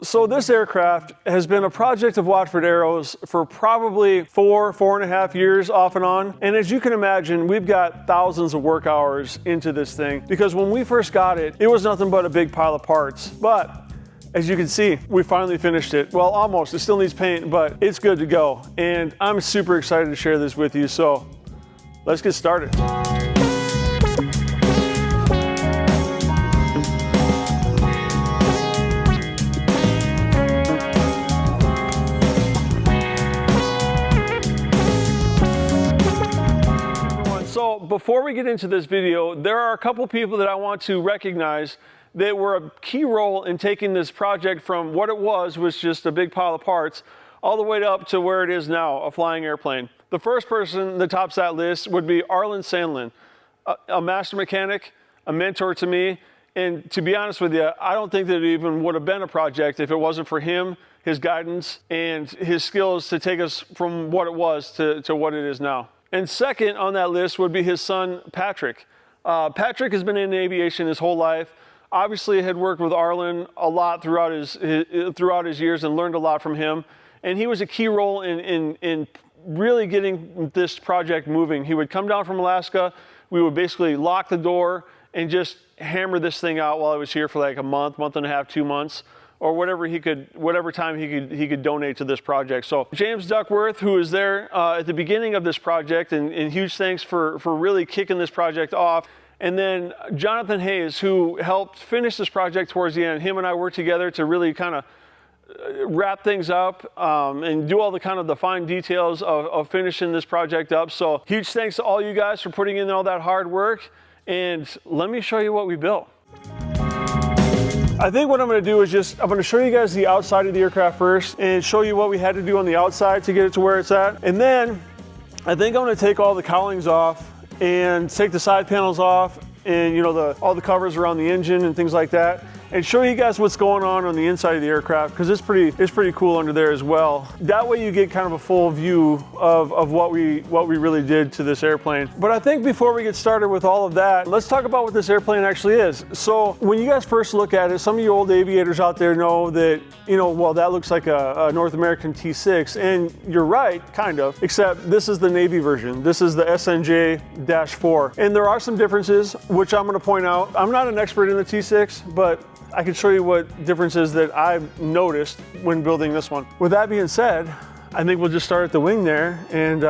So this aircraft has been a project of Watford Aeros for probably 4.5 years off and on. And as you can imagine, we've got thousands of work hours into this thing because when we first got it, it was nothing but a big pile of parts. But as you can see, we finally finished it. Well, almost. It still needs paint, but it's good to go. And I'm super excited to share this with you. So let's get started. So before we get into this video, there are a couple people that I want to recognize that were a key role in taking this project from what it was just a big pile of parts, all the way up to where it is now, a flying airplane. The first person that tops that list would be 𝐼𝐮𝐬𝐫𝐞, a master mechanic, a mentor to me, and to be honest with you, I don't think that it even would have been a project if it wasn't for him, his guidance, and his skills to take us from what it was to what it is now. And second on that list would be his son, Patrick. Patrick has been in aviation his whole life. Obviously had worked with 𝐼𝐿 a lot throughout his years and learned a lot from him. And he was a key role in really getting this project moving. He would come down from Alaska. We would basically lock the door and just hammer this thing out while I was here for like a month and a half, 2 months, or whatever time he could donate to this project. So James Duckworth, who was there at the beginning of this project, and huge thanks for really kicking this project off. And then Jonathan Hayes, who helped finish this project towards the end. Him and I worked together to really kind of wrap things up and do all the fine details of finishing this project up. So huge thanks to all you guys for putting in all that hard work. And let me show you what we built. I think what I'm going to do is I'm going to show you guys the outside of the aircraft first and show you what we had to do on the outside to get it to where it's at. And then I think I'm going to take all the cowlings off and take the side panels off and all the covers around the engine and things like that, and show you guys what's going on the inside of the aircraft, because it's pretty cool under there as well. That way you get kind of a full view of what we really did to this airplane. But I think before we get started with all of that, let's talk about what this airplane actually is. So when you guys first look at it, some of you old aviators out there know that, well, that looks like a North American T6, and you're right, kind of, except this is the Navy version. This is the SNJ-4, and there are some differences, which I'm going to point out. I'm not an expert in the T6, but I can show you what differences that I've noticed when building this one. With that being said, I think we'll just start at the wing there and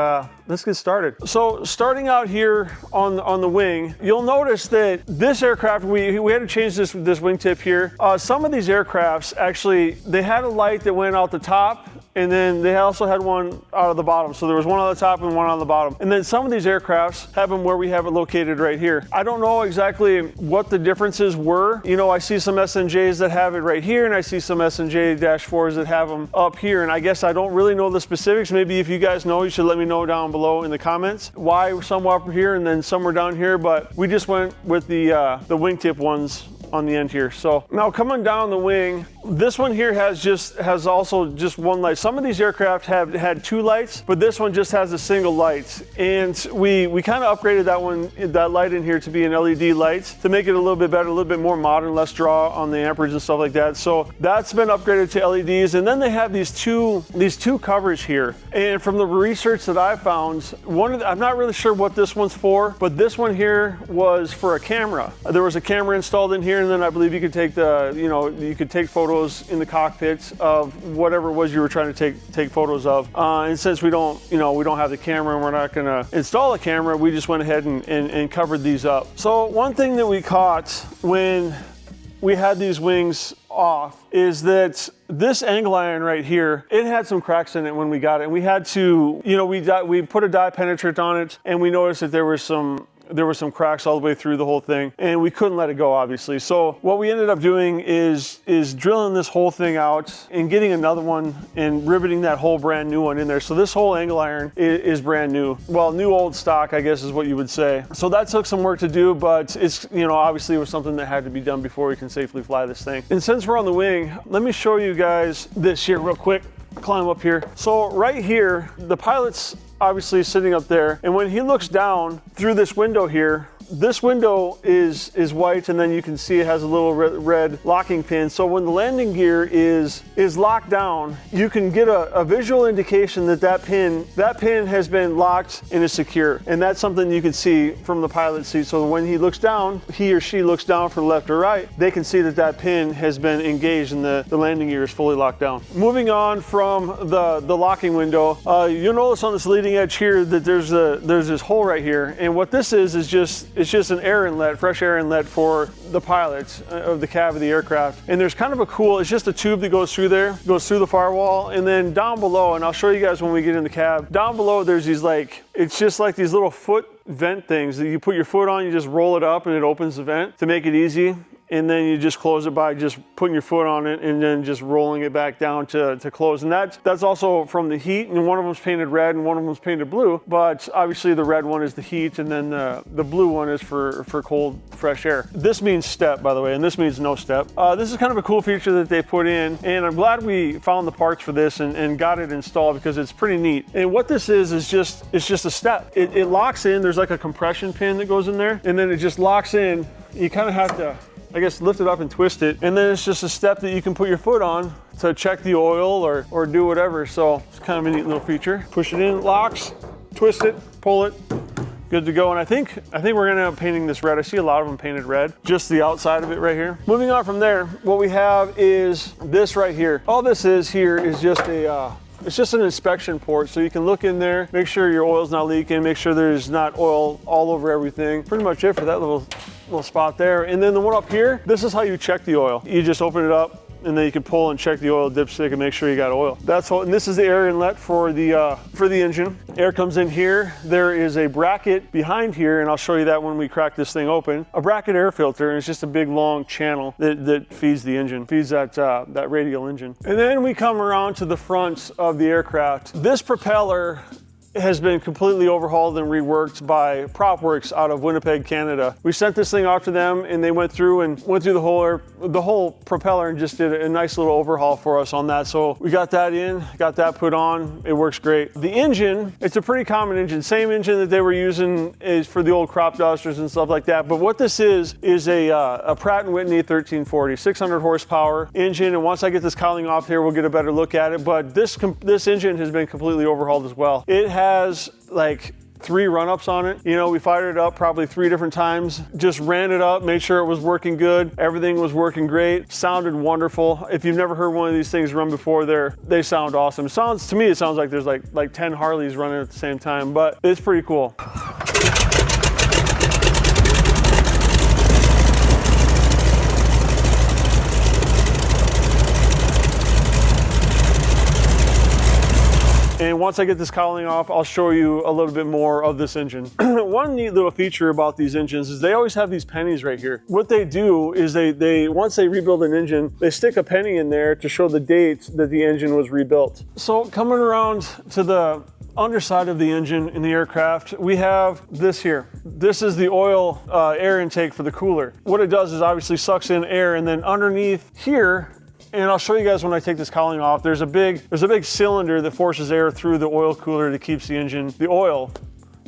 let's get started. So starting out here on the wing, you'll notice that this aircraft, we had to change this wingtip here. Some of these aircrafts actually, they had a light that went out the top, and then they also had one out of the bottom. So there was one on the top and one on the bottom. And then some of these aircrafts have them where we have it located right here. I don't know exactly what the differences were. I see some SNJs that have it right here, and I see some SNJ-4s that have them up here. And I guess I don't really know the specifics. Maybe if you guys know, you should let me know down below in the comments why some were up here and then some were down here. But we just went with the wingtip ones on the end here. So now coming down the wing, this one here has also just one light. Some of these aircraft have had two lights, but this one just has a single light. And we kind of upgraded that light in here to be an LED light to make it a little bit better, a little bit more modern, less draw on the amperage and stuff like that. So that's been upgraded to LEDs. And then they have these two covers here. And from the research that I found, I'm not really sure what this one's for, but this one here was for a camera. There was a camera installed in here, and then I believe you could take you could take photos in the cockpit of whatever it was you were trying to take photos of. And since we don't have the camera and we're not going to install a camera, we just went ahead and covered these up. So one thing that we caught when we had these wings off is that this angle iron right here, it had some cracks in it when we got it. And we had to, we put a dye penetrant on it, and we noticed that there were some cracks all the way through the whole thing, and we couldn't let it go, obviously. So what we ended up doing is drilling this whole thing out and getting another one and riveting that whole brand new one in there. So this whole angle iron is brand new. Well, new old stock, I guess is what you would say. So that took some work to do, but it's, obviously it was something that had to be done before we can safely fly this thing. And since we're on the wing, let me show you guys this here real quick. Climb up here. So right here, the pilot's obviously sitting up there, and when he looks down through this window here, this window is white, and then you can see it has a little red locking pin. So when the landing gear is locked down, you can get a visual indication that that pin has been locked and is secure. And that's something you can see from the pilot seat. So when he looks down, he or she looks down from left or right, they can see that that pin has been engaged and the landing gear is fully locked down. Moving on from the locking window, you'll notice on this leading edge here that there's this hole right here. And what this is just an air inlet, fresh air inlet for the pilots of the cab of the aircraft. And there's kind of a cool, it's just a tube that goes through there, goes through the firewall, and then down below, and I'll show you guys when we get in the cab, down below there's these it's just like these little foot vent things that you put your foot on, you just roll it up and it opens the vent to make it easy. And then you just close it by just putting your foot on it and then just rolling it back down to close. And that's also from the heat, and one of them's painted red and one of them's painted blue, but obviously the red one is the heat and then the blue one is for cold, fresh air. This means step, by the way, and this means no step. This is kind of a cool feature that they put in, and I'm glad we found the parts for this and got it installed because it's pretty neat. And what this is just a step. It locks in, there's like a compression pin that goes in there, and then it just locks in. You kind of have to, I guess, lift it up and twist it, and then it's just a step that you can put your foot on to check the oil or do whatever. So it's kind of a neat little feature. Push it in, it locks, twist it, pull it, good to go. And I think we're gonna end up painting this red. I see a lot of them painted red, just the outside of it right here. Moving on from there, what we have is this right here. All this is here is just it's just an inspection port, so you can look in there, make sure your oil's not leaking, make sure there's not oil all over everything. Pretty much it for that little spot there. And then the one up here, this is how you check the oil. You just open it up, and then you can pull and check the oil dipstick and make sure you got oil. That's all. And this is the air inlet for the engine. Air comes in here. There is a bracket behind here, and I'll show you that when we crack this thing open. A bracket air filter, and it's just a big long channel that feeds the engine, feeds that radial engine. And then we come around to the front of the aircraft. This propeller has been completely overhauled and reworked by PropWorks out of Winnipeg, Canada. We sent this thing out to them, and they went through the whole propeller and just did a nice little overhaul for us on that. So we got that in, got that put on. It works great. The engine, it's a pretty common engine. Same engine that they were using is for the old crop dusters and stuff like that. But what this is a Pratt & Whitney 1340, 600 horsepower engine. And once I get this cowling off here, we'll get a better look at it. But this engine has been completely overhauled as well. It has like 3 run-ups on it. You know, we fired it up probably 3 different times, just ran it up, made sure it was working good. Everything was working great, sounded wonderful. If you've never heard one of these things run before, they sound awesome. To me, it sounds like there's like 10 Harleys running at the same time, but it's pretty cool. And once I get this cowling off, I'll show you a little bit more of this engine. One neat little feature about these engines is they always have these pennies right here. What they do is they once they rebuild an engine, they stick a penny in there to show the date that the engine was rebuilt. So coming around to the underside of the engine in the aircraft, we have this here. This is the oil air intake for the cooler. What it does is obviously sucks in air, and then underneath here, and I'll show you guys when I take this cowling off, there's a big cylinder that forces air through the oil cooler that keeps the engine oil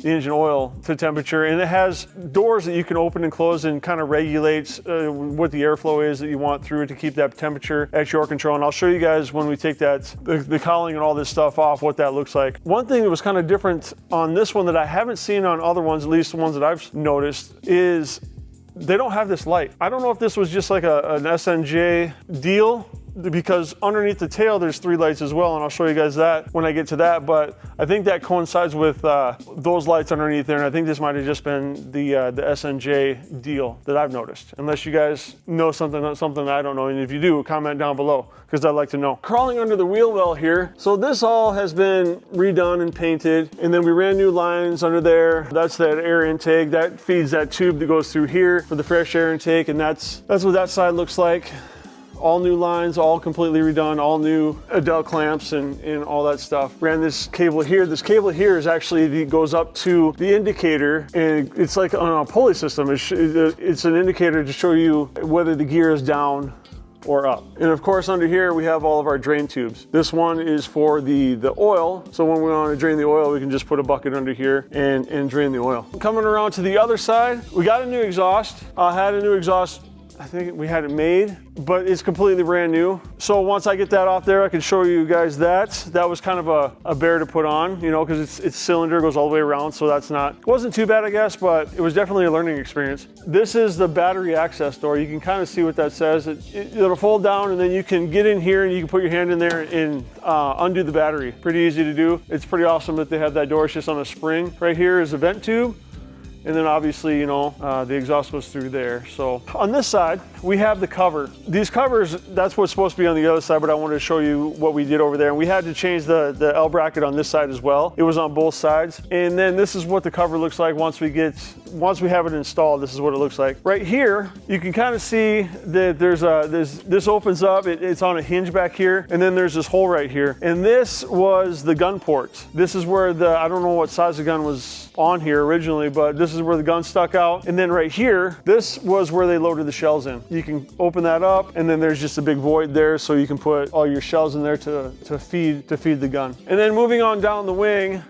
to temperature, and it has doors that you can open and close and kind of regulates what the airflow is that you want through it to keep that temperature at your control. And I'll show you guys when we take the cowling and all this stuff off what that looks like. One thing that was kind of different on this one that I haven't seen on other ones, at least the ones that I've noticed, is they don't have this light. I don't know if this was just like an SNJ deal, because underneath the tail there's 3 lights as well, and I'll show you guys that when I get to that. But I think that coincides with those lights underneath there, and I think this might have just been the SNJ deal that I've noticed. Unless you guys know something I don't know, and if you do, comment down below, because I'd like to know. Crawling under the wheel well here. So this all has been redone and painted, and then we ran new lines under there. That's that air intake that feeds that tube that goes through here for the fresh air intake, and that's what that side looks like. All new lines, all completely redone, all new Adele clamps and all that stuff. Ran this cable here. This cable here is actually goes up to the indicator, and it's like on a pulley system. It's an indicator to show you whether the gear is down or up. And of course under here we have all of our drain tubes. This one is for the oil, so when we want to drain the oil we can just put a bucket under here and drain the oil. Coming around to the other side, we got a new exhaust. I had a new exhaust, I think we had it made, but it's completely brand new. So once I get that off there, I can show you guys that. That was kind of a bear to put on, you know, because its cylinder goes all the way around, so that's not, it wasn't too bad, I guess, but it was definitely a learning experience. This is the battery access door. You can kind of see what that says. It'll fold down and then you can get in here and you can put your hand in there and undo the battery. Pretty easy to do. It's pretty awesome that they have that door. It's just on a spring. Right here is a vent tube. And then obviously, you know, the exhaust goes through there. So on this side, we have the cover. These covers, that's what's supposed to be on the other side, but I wanted to show you what we did over there. And we had to change the L bracket on this side as well. It was on both sides. And then this is what the cover looks like once we have it installed. This is what it looks like. Right here, you can kind of see that this opens up. It's on a hinge back here. And then there's this hole right here. And this was the gun port. This is where I don't know what size the gun was on here originally, but this is where the gun stuck out. And then right here, this was where they loaded the shells in. You can open that up and then there's just a big void there, so you can put all your shells in there to feed the gun. And then moving on down the wing,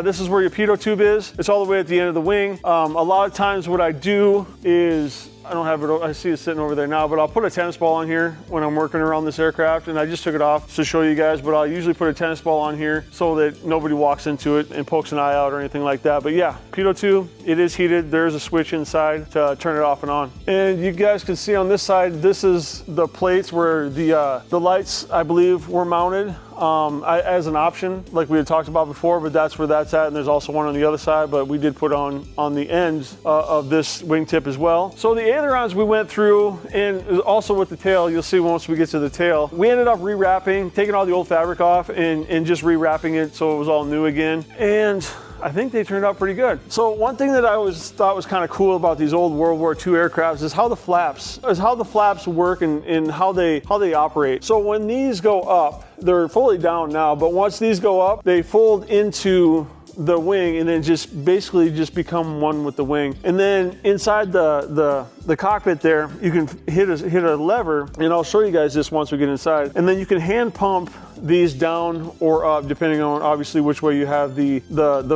this is where your pitot tube is. It's all the way at the end of the wing. A lot of times what I do is, I don't have it, I see it sitting over there now, but I'll put a tennis ball on here when I'm working around this aircraft, and I just took it off to show you guys, but I'll usually put a tennis ball on here so that nobody walks into it and pokes an eye out or anything like that. But yeah, pitot tube, it is heated. There's a switch inside to turn it off and on. And you guys can see on this side, this is the plates where the lights, I believe, were mounted. As an option, like we had talked about before, but that's where that's at, and there's also one on the other side, but we did put on the end of this wingtip as well. So the ailerons we went through, and also with the tail, you'll see once we get to the tail, we ended up rewrapping, taking all the old fabric off and just rewrapping it so it was all new again. And I think they turned out pretty good. So one thing that I always thought was kind of cool about these old World War II aircrafts is how the flaps work and how they operate. So when these go up, they're fully down now, but once these go up, they fold into the wing and then just basically just become one with the wing. And then inside the cockpit there, you can hit a lever, and I'll show you guys this once we get inside. And then you can hand pump these down or up, depending on obviously which way you have the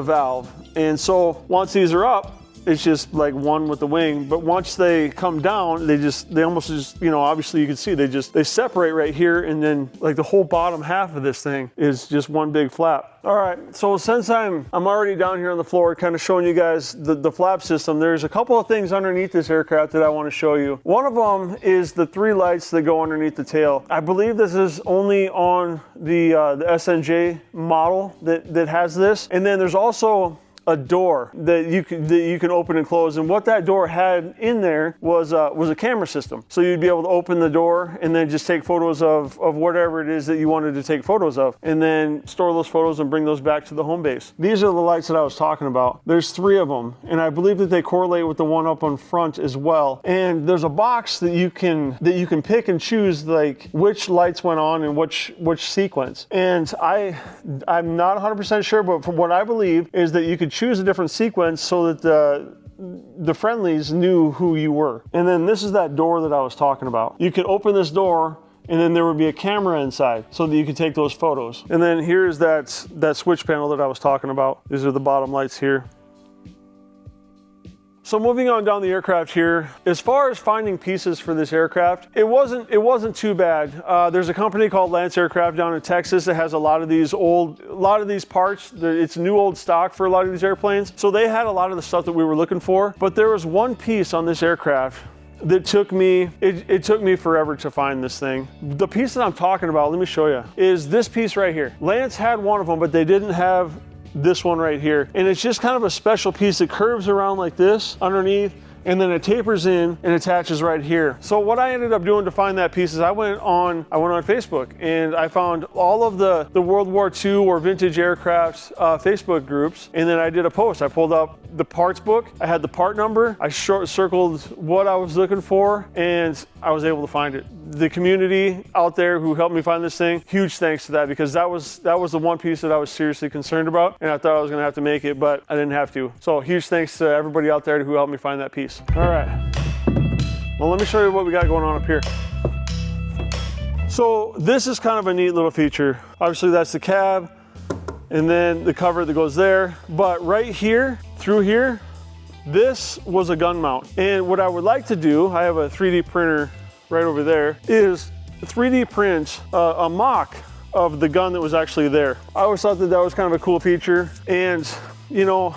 valve. And so once these are up, it's just like one with the wing. But once they come down, they almost just, you know, obviously you can see they separate right here, and then like the whole bottom half of this thing is just one big flap. All right, so since I'm already down here on the floor kind of showing you guys the flap system, there's a couple of things underneath this aircraft that I want to show you. One of them is the 3 lights that go underneath the tail. I believe this is only on the SNJ model that has this. And then there's also a door that you can open and close, and what that door had in there was a camera system. So you'd be able to open the door and then just take photos of whatever it is that you wanted to take photos of, and then store those photos and bring those back to the home base. These are the lights that I was talking about. There's 3 of them, and I believe that they correlate with the one up on front as well. And there's a box that you can pick and choose like which lights went on and which sequence. And I'm not 100% sure, but from what I believe is that you could choose a different sequence so that the friendlies knew who you were. And then this is that door that I was talking about. You could open this door, and then there would be a camera inside so that you could take those photos. And then here's that switch panel that I was talking about. These are the bottom lights here. So moving on down the aircraft here, as far as finding pieces for this aircraft, it wasn't too bad. There's a company called Lance Aircraft down in Texas that has a lot of these parts. It's new old stock for a lot of these airplanes. So they had a lot of the stuff that we were looking for, but there was one piece on this aircraft that took me forever to find this thing. The piece that I'm talking about, let me show you, is this piece right here. Lance had one of them, but they didn't have this one right here. And it's just kind of a special piece that curves around like this underneath, and then it tapers in and attaches right here. So what I ended up doing to find that piece is I went on Facebook and I found all of the World War II or vintage aircraft Facebook groups, and then I did a post. I pulled up the parts book, I had the part number, I circled what I was looking for, and I was able to find it. The community out there who helped me find this thing, huge thanks to that, because that was the one piece that I was seriously concerned about, and I thought I was gonna have to make it, but I didn't have to. So huge thanks to everybody out there who helped me find that piece. All right, well, let me show you what we got going on up here. So this is kind of a neat little feature. Obviously that's the cab and then the cover that goes there. But right here, through here, this was a gun mount. And what I would like to do, I have a 3D printer right over there, is 3D print a mock of the gun that was actually there. I always thought that that was kind of a cool feature. And you know,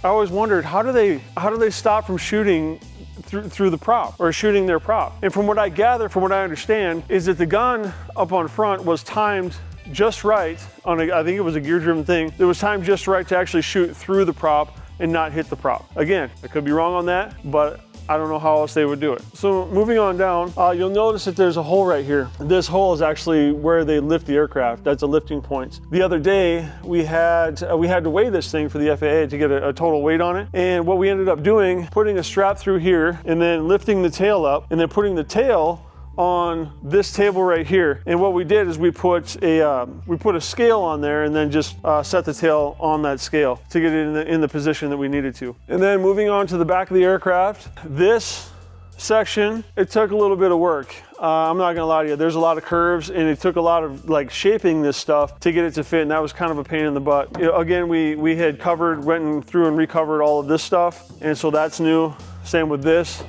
I always wondered, how do they stop from shooting through the prop or shooting their prop? And from what I gather, from what I understand, is that the gun up on front was timed just right on I think it was a gear driven thing. It was timed just right to actually shoot through the prop and not hit the prop. Again, I could be wrong on that, but I don't know how else they would do it. So moving on down, you'll notice that there's a hole right here. This hole is actually where they lift the aircraft. That's a lifting point. The other day, we had to weigh this thing for the FAA to get a total weight on it. And what we ended up doing, putting a strap through here and then lifting the tail up and then putting the tail on this table right here. And what we did is we put a scale on there and then just set the tail on that scale to get it in the position that we needed to. And then moving on to the back of the aircraft, this section, it took a little bit of work. I'm not gonna lie to you, there's a lot of curves and it took a lot of like shaping this stuff to get it to fit, and that was kind of a pain in the butt. You know, again, we had went through and recovered all of this stuff, and so that's new. Same with this.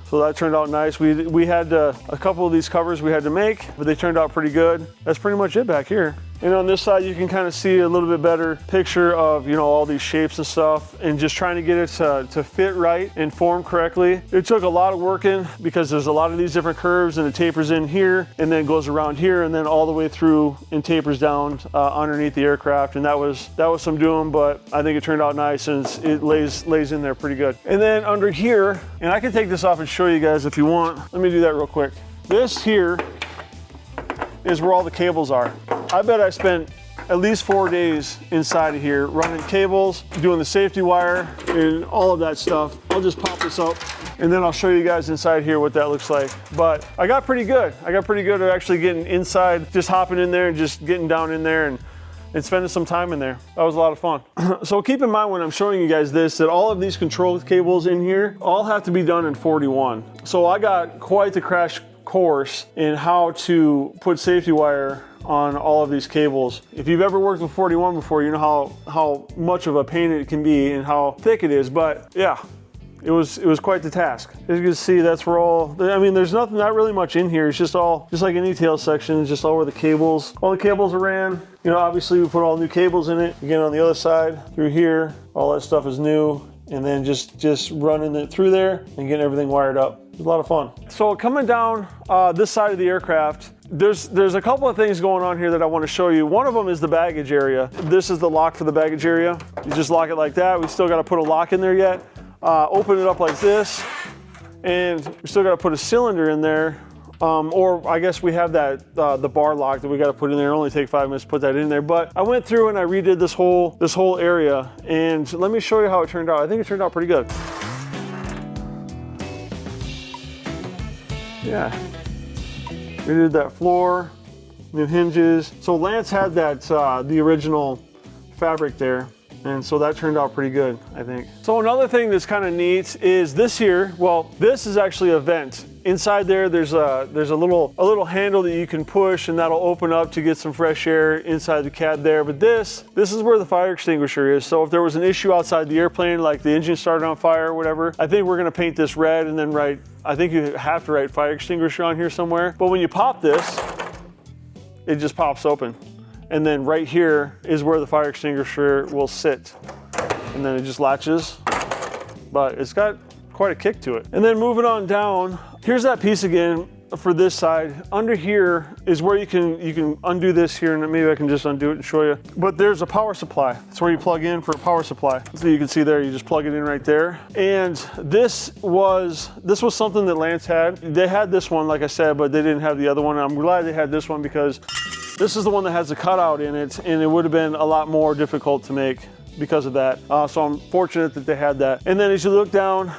So that turned out nice. We had a couple of these covers we had to make, but they turned out pretty good. That's pretty much it back here. And on this side, you can kind of see a little bit better picture of, you know, all these shapes and stuff, and just trying to get it to fit right and form correctly. It took a lot of working because there's a lot of these different curves, and it tapers in here and then goes around here and then all the way through and tapers down underneath the aircraft. And that was some doing, but I think it turned out nice and it lays in there pretty good. And then under here, and I can take this off and show you guys if you want. Let me do that real quick. This here is where all the cables are. I bet I spent at least 4 days inside of here running cables, doing the safety wire and all of that stuff. I'll just pop this up and then I'll show you guys inside here what that looks like. But I got pretty good. I got pretty good at actually getting inside, just hopping in there and just getting down in there and spending some time in there. That was a lot of fun. So keep in mind when I'm showing you guys this, that all of these control cables in here all have to be done in 41. So I got quite the crash course in how to put safety wire on all of these cables. If you've ever worked with 41 before, you know how much of a pain it can be and how thick it is. But yeah, it was quite the task. As you can see, that's where I mean, there's not really much in here. It's just like any tail section, it's just all where all the cables are ran. You know, obviously we put all new cables in it. Again, on the other side, through here, all that stuff is new. And then just running it through there and getting everything wired up. It was a lot of fun. So coming down this side of the aircraft, there's a couple of things going on here that I want to show you. One of them is the baggage area. This is the lock for the baggage area. You just lock it like that. We still got to put a lock in there yet. Open it up like this, and we still got to put a cylinder in there. Or I guess we have that the bar lock that we got to put in there. It'll only take 5 minutes to put that in there. But I went through and I redid this whole area, and let me show you how it turned out. I think it turned out pretty good. Yeah, redid that floor, new hinges. So Lance had that the original fabric there. And so that turned out pretty good, I think. So another thing that's kind of neat is this here. Well, this is actually a vent. Inside there's a little handle that you can push, and that'll open up to get some fresh air inside the cab there. But this is where the fire extinguisher is. So if there was an issue outside the airplane, like the engine started on fire or whatever, I think we're gonna paint this red and then I think you have to write fire extinguisher on here somewhere. But when you pop this, it just pops open. And then right here is where the fire extinguisher will sit. And then it just latches, but it's got quite a kick to it. And then moving on down, here's that piece again for this side. Under here is where you can undo this here, and maybe I can just undo it and show you. But there's a power supply. That's where you plug in for a power supply. So you can see there, you just plug it in right there. And this was something that Lance had. They had this one, like I said, but they didn't have the other one. I'm glad they had this one because this is the one that has the cutout in it, and it would have been a lot more difficult to make because of that. So I'm fortunate that they had that. And then as you look down,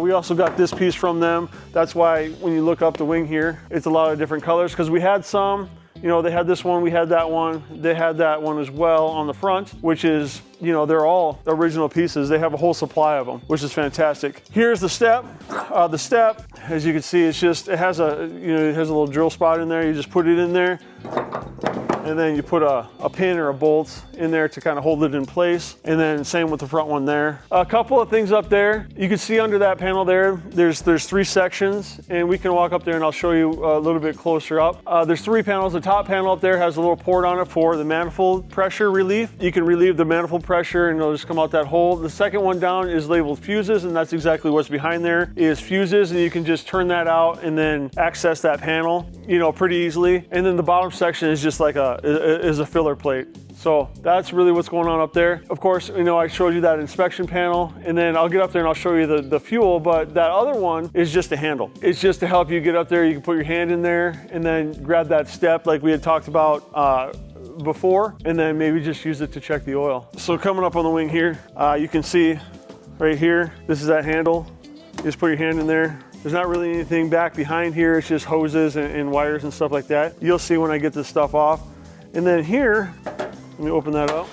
we also got this piece from them. That's why when you look up the wing here, it's a lot of different colors, because we had some You know, they had this one, we had that one, they had that one as well on the front, which is, you know, they're all original pieces. They have a whole supply of them, which is fantastic. Here's the step. The step, as you can see, it's just, it has a, you know, it has a little drill spot in there. You just put it in there, and then you put a pin or a bolt in there to kind of hold it in place. And then same with the front one there. A couple of things up there. You can see under that panel there, there's 3 sections, and we can walk up there and I'll show you a little bit closer up. There's 3 panels. The top panel up there has a little port on it for the manifold pressure relief. You can relieve the manifold pressure and it'll just come out that hole. The second one down is labeled fuses, and that's exactly what's behind there is fuses, and you can just turn that out and then access that panel, you know, pretty easily. And then the bottom section is just like a filler plate. So that's really what's going on up there. Of course, you know, I showed you that inspection panel, and then I'll get up there and I'll show you the fuel, but that other one is just a handle. It's just to help you get up there. You can put your hand in there and then grab that step like we had talked about before, and then maybe just use it to check the oil. So coming up on the wing here, you can see right here, this is that handle. You just put your hand in there. There's not really anything back behind here. It's just hoses and wires and stuff like that. You'll see when I get this stuff off. And then here, let me open that up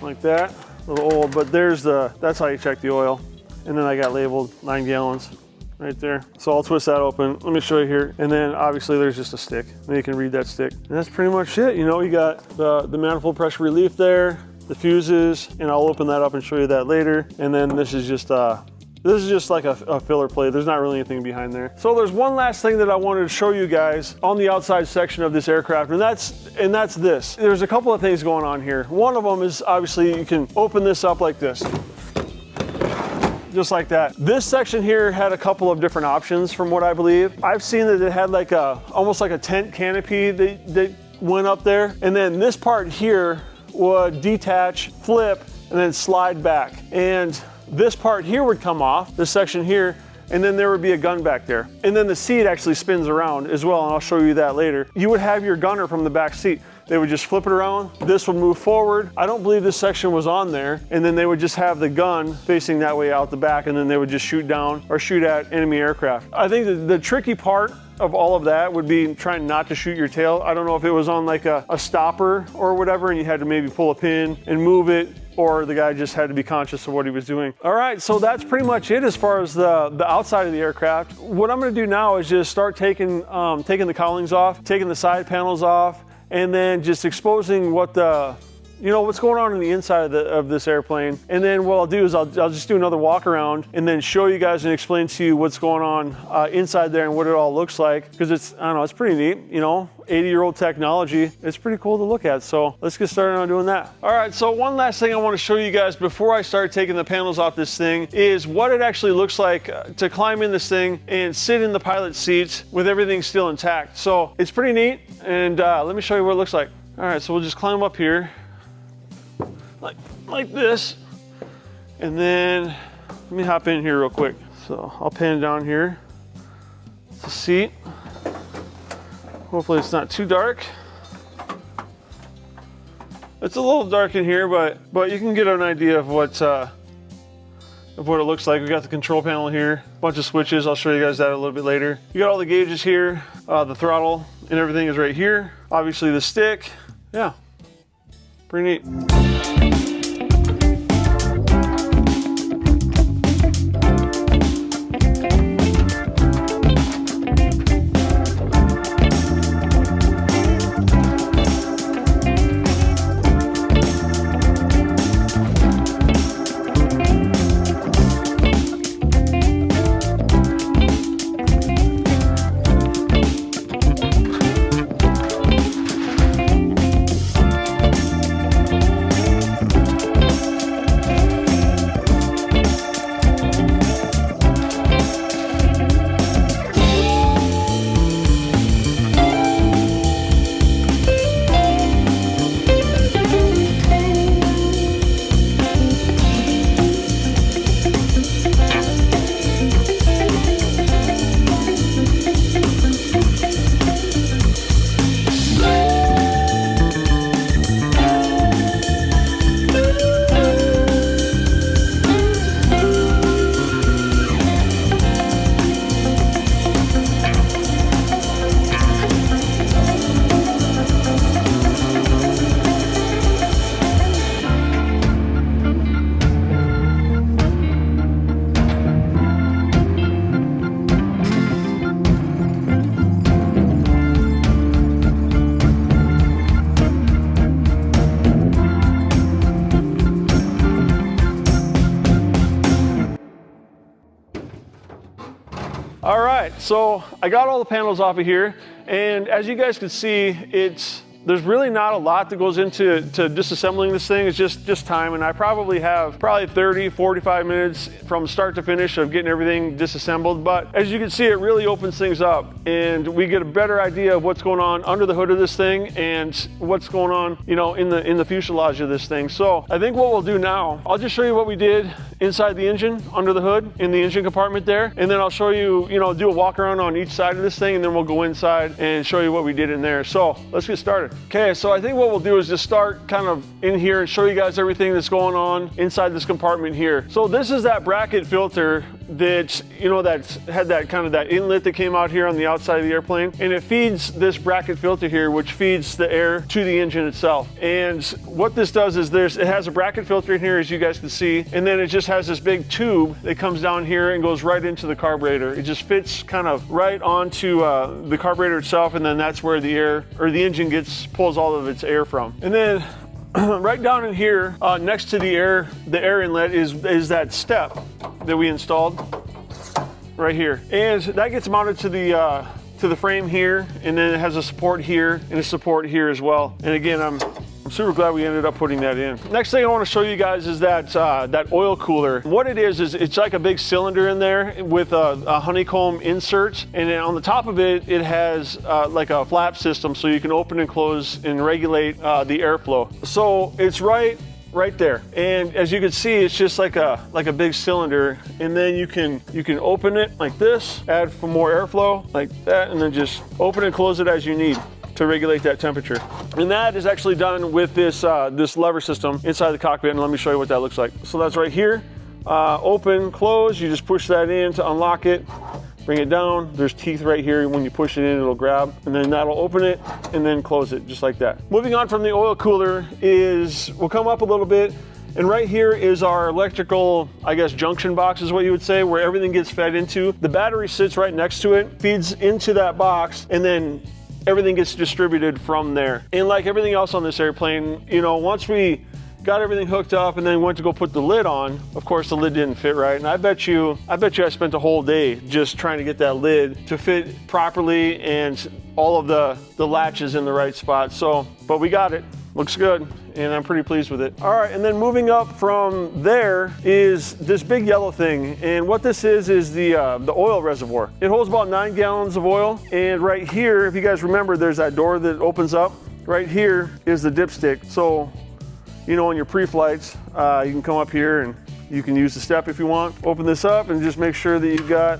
like that. A little old, but that's how you check the oil. And then I got labeled 9 gallons right there. So I'll twist that open. Let me show you here. And then obviously there's just a stick. And you can read that stick. And that's pretty much it. You know, you got the manifold pressure relief there, the fuses, and I'll open that up and show you that later. And then this is just like a filler plate. There's not really anything behind there. So there's one last thing that I wanted to show you guys on the outside section of this aircraft, and that's this. There's a couple of things going on here. One of them is obviously you can open this up like this. Just like that. This section here had a couple of different options from what I believe. I've seen that it had like almost like a tent canopy that went up there. And then this part here would detach, flip, and then slide back. And this part here would come off, this section here, and then there would be a gun back there. And then the seat actually spins around as well, and I'll show you that later. You would have your gunner from the back seat. They would just flip it around. This would move forward. I don't believe this section was on there. And then they would just have the gun facing that way out the back, and then they would just shoot down or shoot at enemy aircraft. I think the tricky part of all of that would be trying not to shoot your tail. I don't know if it was on like a stopper or whatever, and you had to maybe pull a pin and move it, or the guy just had to be conscious of what he was doing. All right, so that's pretty much it as far as the outside of the aircraft. What I'm gonna do now is just start taking the cowlings off, taking the side panels off, and then just exposing what's going on the inside of this airplane. And then what I'll do is I'll just do another walk around and then show you guys and explain to you what's going on inside there and what it all looks like. Because it's pretty neat, you know, 80-year-old technology. It's pretty cool to look at. So let's get started on doing that. All right, so one last thing I want to show you guys before I start taking the panels off this thing is what it actually looks like to climb in this thing and sit in the pilot seats with everything still intact. So it's pretty neat, and let me show you what it looks like. All right, so we'll just climb up here like this, and then let me hop in here real quick. So I'll pan down here. It's the seat. Hopefully it's not too dark. It's a little dark in here, but you can get an idea of what it looks like. We got the control panel here, a bunch of switches. I'll show you guys that a little bit later. You got all the gauges here, the throttle and everything is right here. Obviously the stick. Yeah, pretty neat. right, so I got all the panels off of here, and as you guys can see, there's really not a lot that goes into disassembling this thing. It's just time, and I probably have 30, 45 minutes from start to finish of getting everything disassembled. But as you can see, it really opens things up, and we get a better idea of what's going on under the hood of this thing and what's going on, you know, in the fuselage of this thing. So I think what we'll do now, I'll just show you what we did inside the engine, under the hood, in the engine compartment there, and then I'll show you, you know, do a walk around on each side of this thing, and then we'll go inside and show you what we did in there. So let's get started. Okay, so I think what we'll do is just start kind of in here and show you guys everything that's going on inside this compartment here. So this is that bracket filter that, you know, that had that kind of that inlet that came out here on the outside of the airplane, and it feeds this bracket filter here, which feeds the air to the engine itself. And what this does is it has a bracket filter in here, as you guys can see, and then it just has this big tube that comes down here and goes right into the carburetor. It just fits kind of right onto the carburetor itself, and then that's where the air, or the engine pulls all of its air from. And then right down in here, next to the air inlet is that step that we installed right here, and that gets mounted to the frame here, and then it has a support here and a support here as well. And again, I'm super glad we ended up putting that in. Next thing I want to show you guys is that oil cooler. What it is it's like a big cylinder in there with a honeycomb insert, and then on the top of it, it has like a flap system, so you can open and close and regulate the airflow. So it's right there, and as you can see, it's just like a big cylinder, and then you can open it like this, add for more airflow like that, and then just open and close it as you need to regulate that temperature. And that is actually done with this lever system inside the cockpit, and let me show you what that looks like. So that's right here, open, close, you just push that in to unlock it, bring it down, there's teeth right here, when you push it in it'll grab, and then that'll open it and then close it just like that. Moving on from the oil cooler we'll come up a little bit, and right here is our electrical, I guess, junction box is what you would say, where everything gets fed into. The battery sits right next to it, feeds into that box, and then everything gets distributed from there. And like everything else on this airplane, you know, once we got everything hooked up and then went to go put the lid on, of course the lid didn't fit right, and I bet you I spent a whole day just trying to get that lid to fit properly and all of the latches in the right spot. So, but we got it, looks good, and I'm pretty pleased with it. All right, and then moving up from there is this big yellow thing, and what this is the oil reservoir. It holds about 9 gallons of oil, and right here, if you guys remember, there's that door that opens up. Right here is the dipstick. So, you know, on your pre-flights, you can come up here and you can use the step if you want. Open this up and just make sure that you got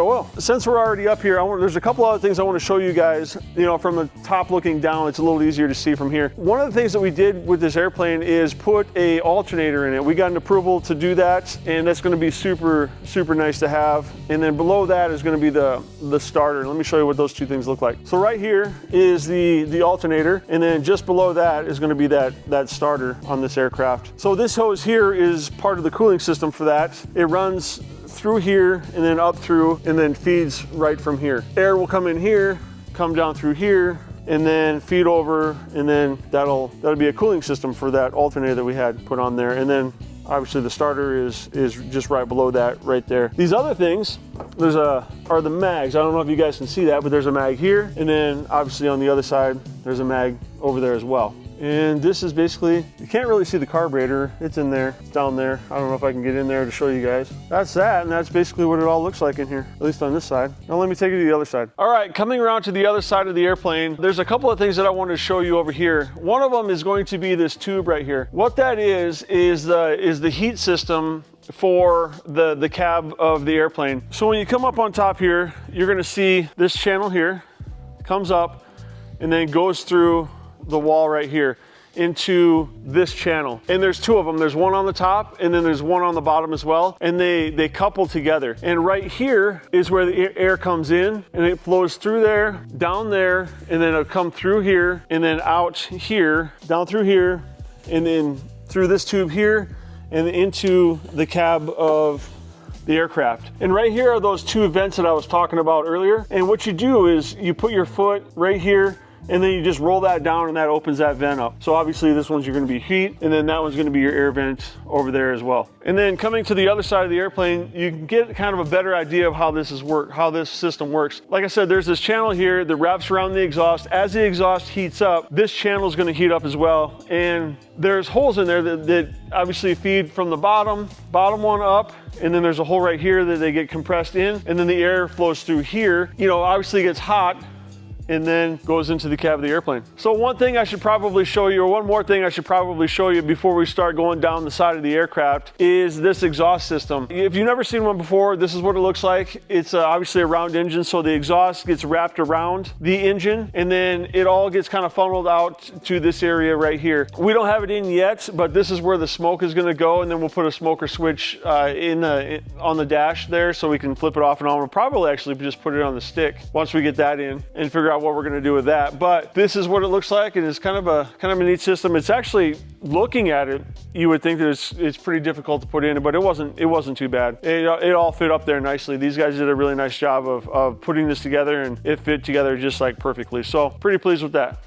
oil. Since we're already up here, there's a couple other things I want to show you guys. You know, from the top looking down, it's a little easier to see from here. One of the things that we did with this airplane is put a alternator in it. We got an approval to do that, and that's going to be super, super nice to have. And then below that is going to be the starter. Let me show you what those two things look like. So right here is the alternator, and then just below that is going to be that starter on this aircraft. So this hose here is part of the cooling system for that. It runs through here and then up through, and then feeds right from here. Air will come in here, come down through here, and then feed over, and then that'll be a cooling system for that alternator that we had put on there. And then obviously the starter is just right below that right there. These other things are the mags. I don't know if you guys can see that, but there's a mag here, and then obviously on the other side there's a mag over there as well. And this is basically, you can't really see the carburetor. It's in there, it's down there. I don't know if I can get in there to show you guys. That's that, and that's basically what it all looks like in here, at least on this side. Now let me take you to the other side. All right, coming around to the other side of the airplane, there's a couple of things that I wanted to show you over here. One of them is going to be this tube right here. What that is the heat system for the cab of the airplane. So when you come up on top here, you're gonna see this channel here, comes up, and then goes through the wall right here into this channel. And there's two of them. There's one on the top, and then there's one on the bottom as well, and they couple together. And right here is where the air comes in, and it flows through there, down there, and then it'll come through here, and then out here, down through here, and then through this tube here, and into the cab of the aircraft. And right here are those two vents that I was talking about earlier. And what you do is you put your foot right here, and then you just roll that down and that opens that vent up. So obviously this one's going to be heat, and then that one's going to be your air vent over there as well. And then coming to the other side of the airplane, you can get kind of a better idea of how this system works. Like I said, there's this channel here that wraps around the exhaust. As the exhaust heats up, this channel is going to heat up as well. And there's holes in there that obviously feed from the bottom one up, and then there's a hole right here that they get compressed in, and then the air flows through here. You know, obviously it gets hot and then goes into the cab of the airplane. So one thing I should probably show you, or one more thing I should probably show you before we start going down the side of the aircraft, is this exhaust system. If you've never seen one before, this is what it looks like. It's obviously a round engine, so the exhaust gets wrapped around the engine, and then it all gets kind of funneled out to this area right here. We don't have it in yet, but this is where the smoke is gonna go, and then we'll put a smoker switch on the dash there so we can flip it off and on. We'll probably actually just put it on the stick once we get that in and figure out what we're going to do with that. But this is what it looks like, and it's kind of a neat system. It's actually, looking at it, you would think that it's pretty difficult to put in, but it wasn't too bad. It all fit up there nicely. These guys did a really nice job of putting this together, and it fit together just like perfectly. So pretty pleased with that.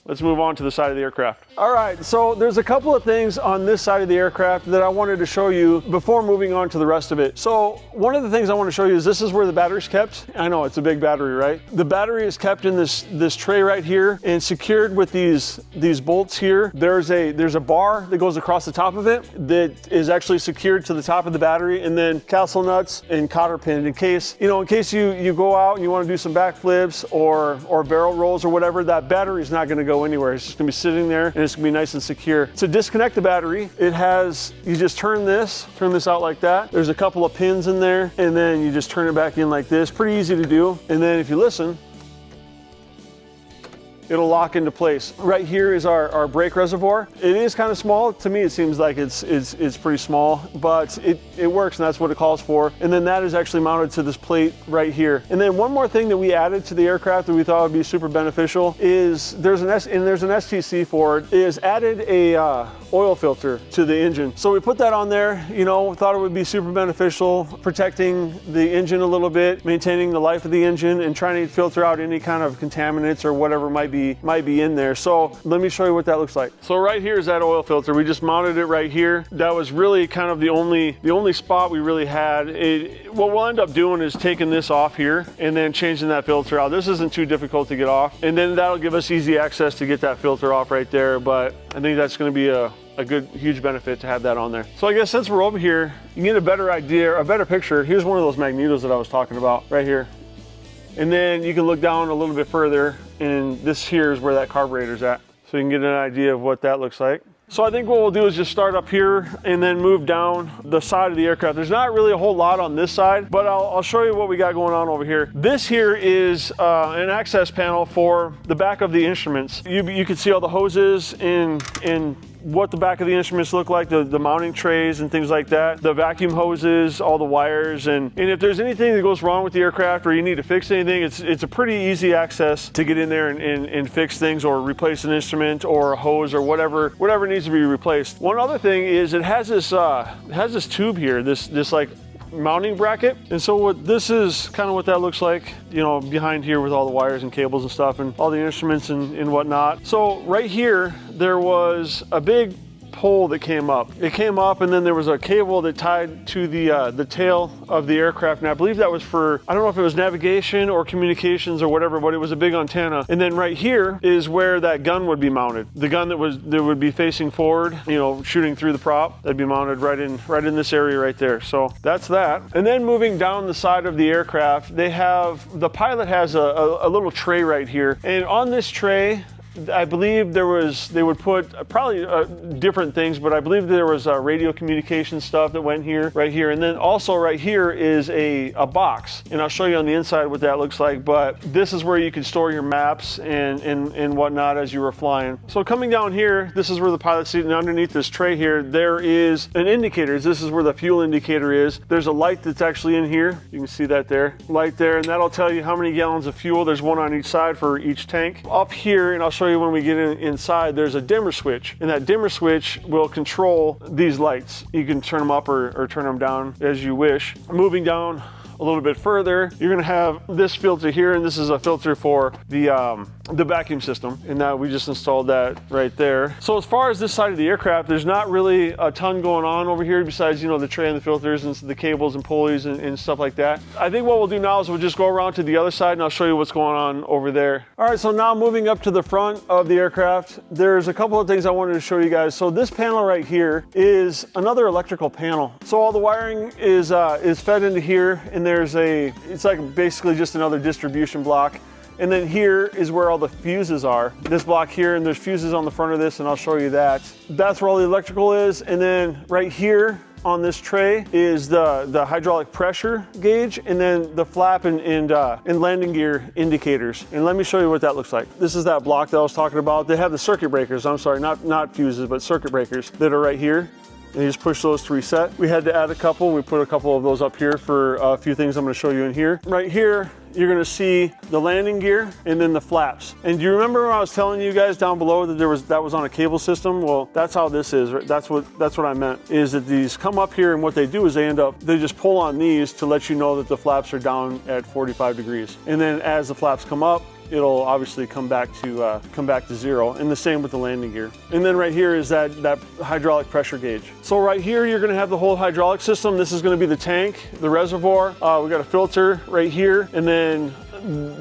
Let's move on to the side of the aircraft. All right, so there's a couple of things on this side of the aircraft that I wanted to show you before moving on to the rest of it. So one of the things I want to show you is this is where the battery's kept. I know it's a big battery, right? The battery is kept in this tray right here and secured with these bolts here. There's a bar that goes across the top of it that is actually secured to the top of the battery, and then castle nuts and cotter pin in case you go out and you want to do some backflips or barrel rolls or whatever. That battery is not going to go anywhere. It's just gonna be sitting there, and it's gonna be nice and secure. To disconnect the battery, you just turn this out like that. There's a couple of pins in there, and then you just turn it back in like this. Pretty easy to do. And then if you listen, it'll lock into place. Right here is our brake reservoir. It is kind of small. To me, it seems like it's pretty small, but it works, and that's what it calls for. And then that is actually mounted to this plate right here. And then one more thing that we added to the aircraft that we thought would be super beneficial is there's an STC for it, is added a oil filter to the engine. So we put that on there, thought it would be super beneficial, protecting the engine a little bit, maintaining the life of the engine, and trying to filter out any kind of contaminants or whatever might be in there. So let me show you what that looks like. So right here is that oil filter. We just mounted it right here. That was really kind of the only spot we really had. What we'll end up doing is taking this off here and then changing that filter out. This isn't too difficult to get off, and then that'll give us easy access to get that filter off right there. But I think that's going to be a huge benefit to have that on there. So I guess since we're over here, you get a better idea, a better picture. Here's one of those magnetos that I was talking about right here. And then you can look down a little bit further, and this here is where that carburetor's at. So you can get an idea of what that looks like. So I think what we'll do is just start up here and then move down the side of the aircraft. There's not really a whole lot on this side, but I'll show you what we got going on over here. This here is an access panel for the back of the instruments. You can see all the hoses in what the back of the instruments look like, the mounting trays and things like that, the vacuum hoses, all the wires, and if there's anything that goes wrong with the aircraft or you need to fix anything, it's a pretty easy access to get in there and fix things or replace an instrument or a hose or whatever needs to be replaced. One other thing is it has this tube here, this like mounting bracket, and so what this is kind of what that looks like, behind here with all the wires and cables and stuff and all the instruments and whatnot. So right here there was a big pole that came up. It came up, and then there was a cable that tied to the tail of the aircraft, and I believe that was for, I don't know if it was navigation or communications or whatever, but it was a big antenna. And then right here is where that gun would be mounted. The gun that would be facing forward, shooting through the prop, that'd be mounted right in this area right there. So that's that. And then moving down the side of the aircraft, the pilot has a little tray right here, and on this tray, I believe they would put probably different things, but I believe there was radio communication stuff that went here, right here. And then also right here is a box. And I'll show you on the inside what that looks like, but this is where you can store your maps and whatnot as you were flying. So coming down here, this is where the pilot's seat, and underneath this tray here, there is an indicator. This is where the fuel indicator is. There's a light that's actually in here. You can see that there, light there, and that'll tell you how many gallons of fuel. There's one on each side for each tank. Up here, and I'll show you when we get inside, there's a dimmer switch, and that dimmer switch will control these lights. You can turn them up or turn them down as you wish. Moving down a little bit further, you're going to have this filter here, and this is a filter for the the vacuum system, and now we just installed that right there. So as far as this side of the aircraft, there's not really a ton going on over here besides, you know, the tray and the filters and the cables and pulleys and stuff like that. I think what we'll do now is we'll just go around to the other side and I'll show you what's going on over there. All right, so now moving up to the front of the aircraft, there's a couple of things I wanted to show you guys. So this panel right here is another electrical panel. So all the wiring is fed into here, and it's like basically just another distribution block. And then here is where all the fuses are. This block here, and there's fuses on the front of this, and I'll show you that. That's where all the electrical is. And then right here on this tray is the hydraulic pressure gauge, and then the flap and landing gear indicators. And let me show you what that looks like. This is that block that I was talking about. They have the circuit breakers, I'm sorry, not fuses, but circuit breakers that are right here. And you just push those to reset. We had to add a couple. We put a couple of those up here for a few things I'm going to show you in here. Right here, you're going to see the landing gear and then the flaps. And do you remember when I was telling you guys down below that that was on a cable system? Well, that's how this is. Right? That's what I meant, is that these come up here, and what they do is they just pull on these to let you know that the flaps are down at 45 degrees. And then as the flaps come up, it'll obviously come back to zero, and the same with the landing gear. And then right here is that hydraulic pressure gauge. So right here, you're gonna have the whole hydraulic system. This is gonna be the tank, the reservoir. We got a filter right here, and then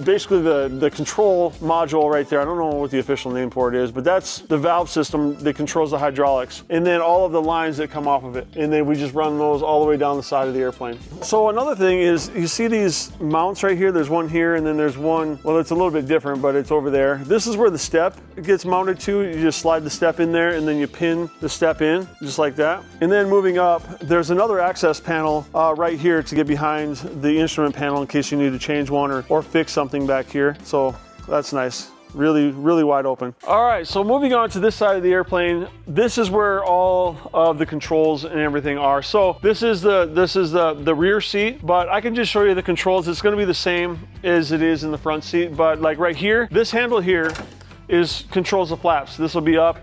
basically the control module right there. I don't know what the official name for it is, but that's the valve system that controls the hydraulics, and then all of the lines that come off of it. And then we just run those all the way down the side of the airplane. So another thing is, you see these mounts right here? There's one here, and then there's one, well, it's a little bit different, but it's over there. This is where the step gets mounted to. You just slide the step in there, and then you pin the step in, just like that. And then moving up, there's another access panel right here to get behind the instrument panel in case you need to change one or fix something back here. So that's nice. Really, really wide open. All right, so moving on to this side of the airplane, this is where all of the controls and everything are. So this is the rear seat, but I can just show you the controls. It's gonna be the same as it is in the front seat, but like right here, this handle here controls the flaps. This will be up,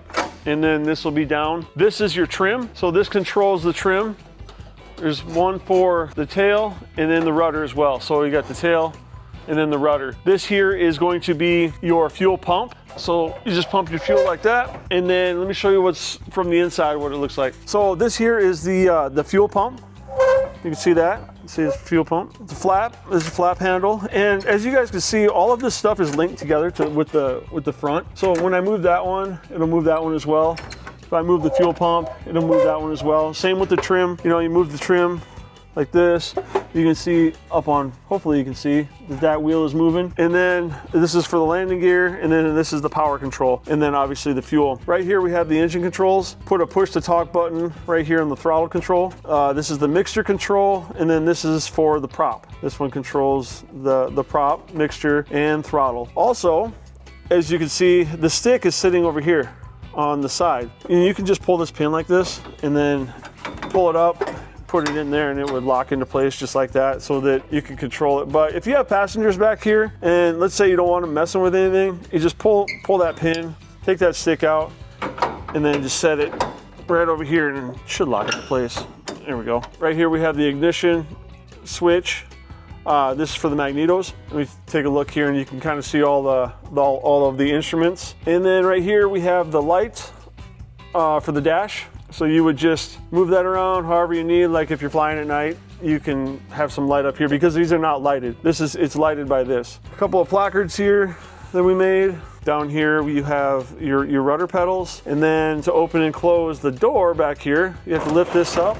and then this will be down. This is your trim, so this controls the trim. There's one for the tail, and then the rudder as well. So you got the tail, and then the rudder. This here is going to be your fuel pump. So you just pump your fuel like that. And then let me show you what's from the inside, what it looks like. So this here is the fuel pump. You can see that. See this fuel pump. The flap, this is a flap handle. And as you guys can see, all of this stuff is linked together with the front. So when I move that one, it'll move that one as well. If I move the fuel pump, it'll move that one as well. Same with the trim. You know, you move the trim like this, you can see up on, hopefully you can see that wheel is moving. And then this is for the landing gear, and then this is the power control, and then obviously the fuel. Right here we have the engine controls. Put a push to talk button right here on the throttle control. This is the mixture control, and then this is for the prop. This one controls the prop, mixture, and throttle. Also, as you can see, the stick is sitting over here on the side. And you can just pull this pin like this, and then pull it up, put it in there, and it would lock into place just like that, so that you can control it. But if you have passengers back here, and let's say you don't want them messing with anything, you just pull that pin, take that stick out, and then just set it right over here, and it should lock into place. There we go. Right here we have the ignition switch. This is for the magnetos. Let me take a look here, and you can kind of see all of the instruments. And then right here we have the light for the dash. So you would just move that around however you need. Like if you're flying at night, you can have some light up here, because these are not lighted. It's lighted by this. A couple of placards here that we made. Down here you have your rudder pedals, and then to open and close the door back here, you have to lift this up,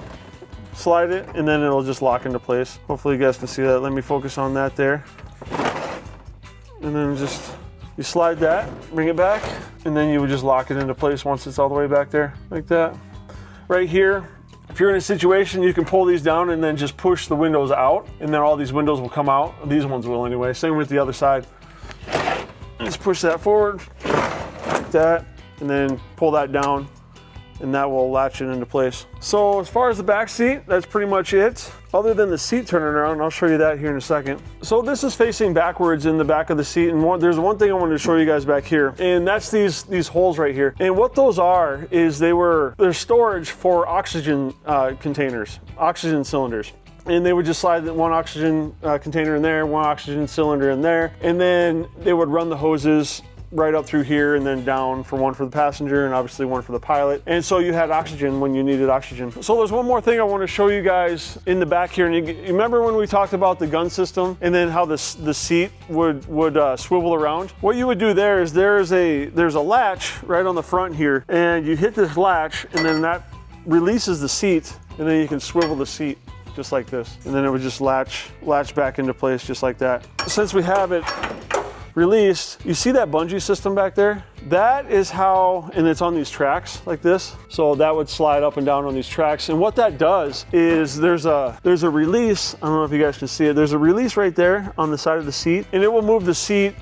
slide it, and then it'll just lock into place. Hopefully you guys can see that. Let me focus on that there. And then just, you slide that, bring it back, and then you would just lock it into place once it's all the way back there, like that. Right here, if you're in a situation, you can pull these down and then just push the windows out, and then all these windows will come out. These ones will anyway. Same with the other side. Just push that forward, like that, and then pull that down, and that will latch it into place. So as far as the back seat, that's pretty much it. Other than the seat turning around, I'll show you that here in a second. So this is facing backwards in the back of the seat, and there's one thing I wanted to show you guys back here, and that's these holes right here. And what those are is they're storage for oxygen containers, oxygen cylinders. And they would just slide one oxygen container in there, one oxygen cylinder in there, and then they would run the hoses right up through here and then down for one for the passenger and obviously one for the pilot. And so you had oxygen when you needed oxygen. So there's one more thing I want to show you guys in the back here. And you remember when we talked about the gun system and then how the seat would swivel around? What you would do there is there's a latch right on the front here, and you hit this latch and then that releases the seat, and then you can swivel the seat just like this. And then it would just latch back into place just like that. Since we have it released, you see that bungee system back there? That is how, and it's on these tracks like this. So that would slide up and down on these tracks. And what that does is there's a release. I don't know if you guys can see it. There's a release right there on the side of the seat, and it will move the seat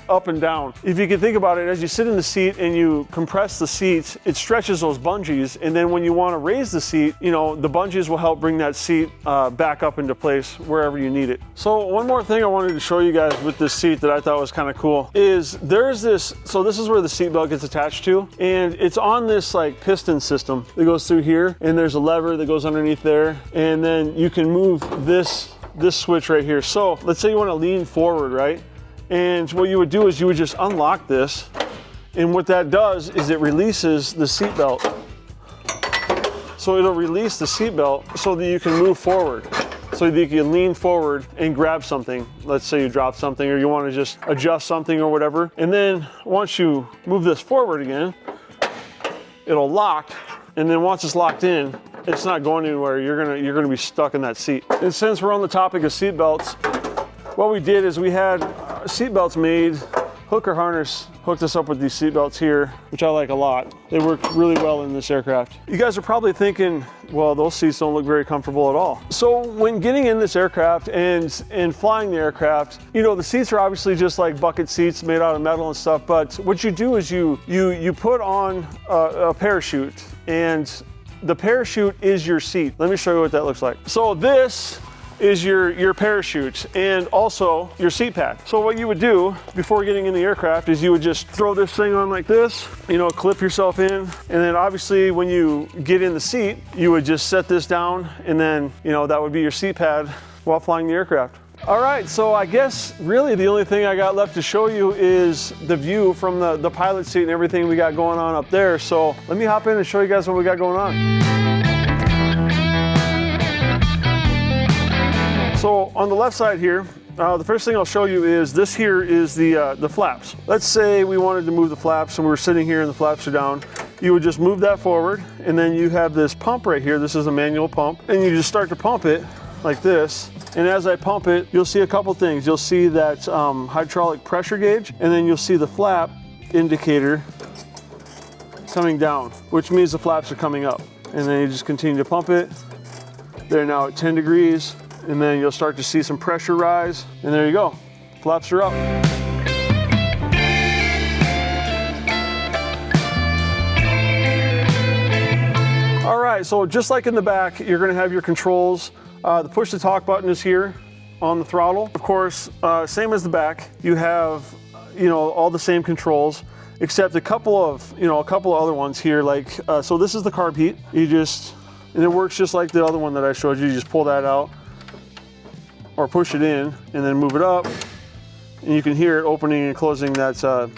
up and down. If you can think about it, as you sit in the seat and you compress the seat, it stretches those bungees, and then when you want to raise the seat, you know, the bungees will help bring that seat back up into place wherever you need it. So one more thing I wanted to show you guys with this seat that I thought was kind of cool is there's this, so this is where the seat belt gets attached to, and it's on this like piston system that goes through here, and there's a lever that goes underneath there, and then you can move this switch right here. So let's say you want to lean forward, right? And what you would do is you would just unlock this, and what that does is it releases the seat belt. So it'll release the seat belt so that you can move forward, so that you can lean forward and grab something. Let's say you drop something or you want to just adjust something or whatever. And then once you move this forward again, it'll lock, and then once it's locked in, it's not going anywhere. You're gonna be stuck in that seat. And since we're on the topic of seat belts, what we did is we had seat belts made. Hooker Harness hooked us up with these seat belts here, which I like a lot. They work really well in this aircraft. You guys are probably thinking, well, those seats don't look very comfortable at all. So when getting in this aircraft and flying the aircraft, you know, the seats are obviously just like bucket seats made out of metal and stuff, but what you do is you put on a parachute, and the parachute is your seat. Let me show you what that looks like. So this is your parachute and also your seat pad. So what you would do before getting in the aircraft is you would just throw this thing on like this, you know, clip yourself in, and then obviously when you get in the seat, you would just set this down, and then, you know, that would be your seat pad while flying the aircraft. All right, so I guess really the only thing I got left to show you is the view from the pilot seat and everything we got going on up there. So let me hop in and show you guys what we got going on. So on the left side here, the first thing I'll show you is this here is the flaps. Let's say we wanted to move the flaps and we're sitting here and the flaps are down. You would just move that forward, and then you have this pump right here. This is a manual pump, and you just start to pump it like this. And as I pump it, you'll see a couple things. You'll see that hydraulic pressure gauge, and then you'll see the flap indicator coming down, which means the flaps are coming up. And then you just continue to pump it. They're now at 10 degrees. And then you'll start to see some pressure rise, and there you go, flaps are up. All right, so just like in the back, you're gonna have your controls. The push to talk button is here on the throttle. Of course, same as the back, you have, you know, all the same controls, except a couple of other ones here, like, so this is the carb heat. And it works just like the other one that I showed you. You just pull that out, or push it in and then move it up, and you can hear it opening and closing. That's the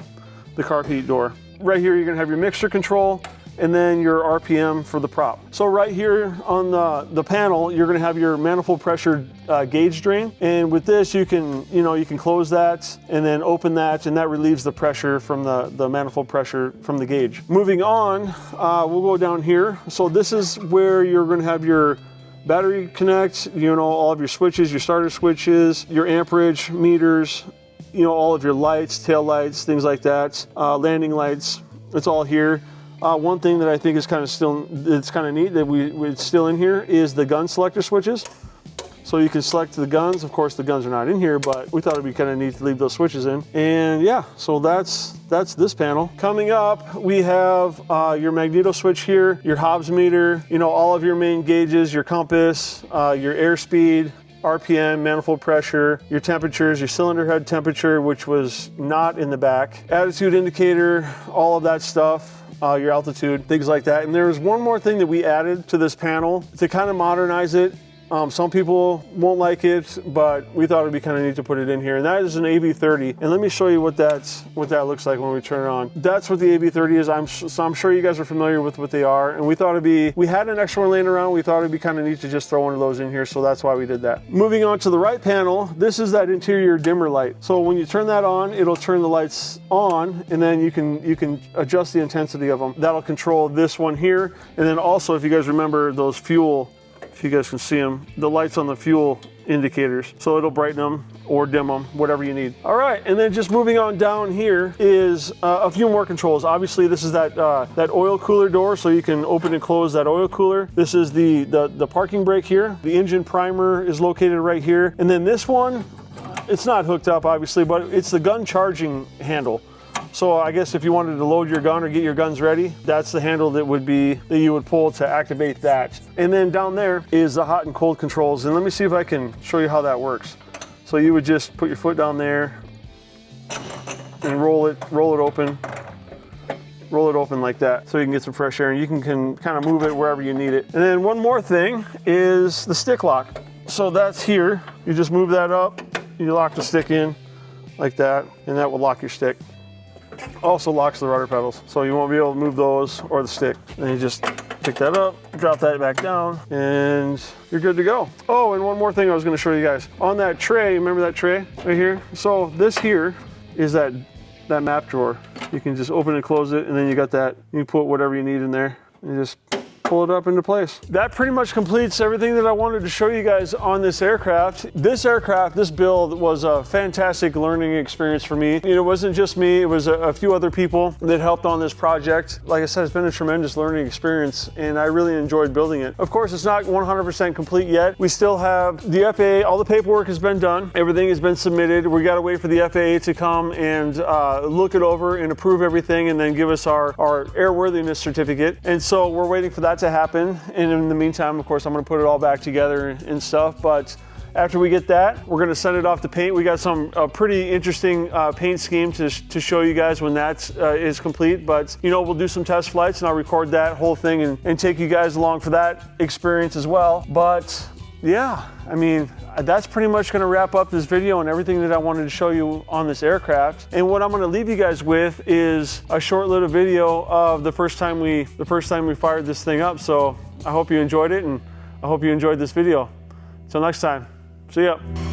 carb heat door. Right here you're gonna have your mixture control and then your RPM for the prop. So right here on the panel, you're gonna have your manifold pressure gauge drain, and with this you can close that and then open that, and that relieves the pressure from the manifold pressure from the gauge. Moving on, we'll go down here. So this is where you're gonna have your battery connect, you know, all of your switches, your starter switches, your amperage meters, you know, all of your lights, tail lights, things like that, landing lights, it's all here. One thing that I think is kind of neat that it's still in here is the gun selector switches. So you can select the guns. Of course, the guns are not in here, but we thought it'd be kind of neat to leave those switches in. And yeah, so that's this panel. Coming up, we have your magneto switch here, your Hobbs meter, you know, all of your main gauges, your compass, your airspeed, RPM, manifold pressure, your temperatures, your cylinder head temperature, which was not in the back, attitude indicator, all of that stuff, your altitude, things like that. And there's one more thing that we added to this panel to kind of modernize it Some people won't like it, but we thought it'd be kind of neat to put it in here. And that is an AV30. And let me show you what that looks like when we turn it on. That's what the AV30 is. I'm sure you guys are familiar with what they are. And we thought we had an extra one laying around. We thought it'd be kind of neat to just throw one of those in here. So that's why we did that. Moving on to the right panel, this is that interior dimmer light. So when you turn that on, it'll turn the lights on, and then you can adjust the intensity of them. That'll control this one here. And then also, if you guys remember those fuel, if you guys can see them, the lights on the fuel indicators. So it'll brighten them or dim them, whatever you need. All right, and then just moving on down here is a few more controls. Obviously, this is that oil cooler door, so you can open and close that oil cooler. This is the parking brake here. The engine primer is located right here. And then this one, it's not hooked up, obviously, but it's the gun charging handle. So I guess if you wanted to load your gun or get your guns ready, that's the handle that you would pull to activate that. And then down there is the hot and cold controls. And let me see if I can show you how that works. So you would just put your foot down there and roll it open like that, so you can get some fresh air, and you can kind of move it wherever you need it. And then one more thing is the stick lock. So that's here. You just move that up, you lock the stick in like that, and that will lock your stick. Also locks the rudder pedals, so you won't be able to move those or the stick. And you just pick that up, drop that back down, and you're good to go. Oh, and one more thing I was going to show you guys. On that tray, remember that tray right here? So this here is that map drawer. You can just open and close it, and then you got that. You can put whatever you need in there, and you just pull it up into place. That pretty much completes everything that I wanted to show you guys on this aircraft. This build was a fantastic learning experience for me. It wasn't just me, it was a few other people that helped on this project. Like I said, it's been a tremendous learning experience, and I really enjoyed building it. Of course, it's not 100% complete yet. We still have the FAA, all the paperwork has been done, everything has been submitted. We got to wait for the FAA to come and look it over and approve everything, and then give us our airworthiness certificate. And so we're waiting for that to happen, and in the meantime, of course, I'm going to put it all back together and stuff. But after we get that, we're going to send it off to paint. We got some pretty interesting paint scheme to show you guys when that is complete. But we'll do some test flights, and I'll record that whole thing and take you guys along for that experience as well. But yeah, I mean, that's pretty much going to wrap up this video and everything that I wanted to show you on this aircraft. And what I'm going to leave you guys with is a short little video of the first time we fired this thing up. So I hope you enjoyed it, and I hope you enjoyed this video. Until next time, see ya.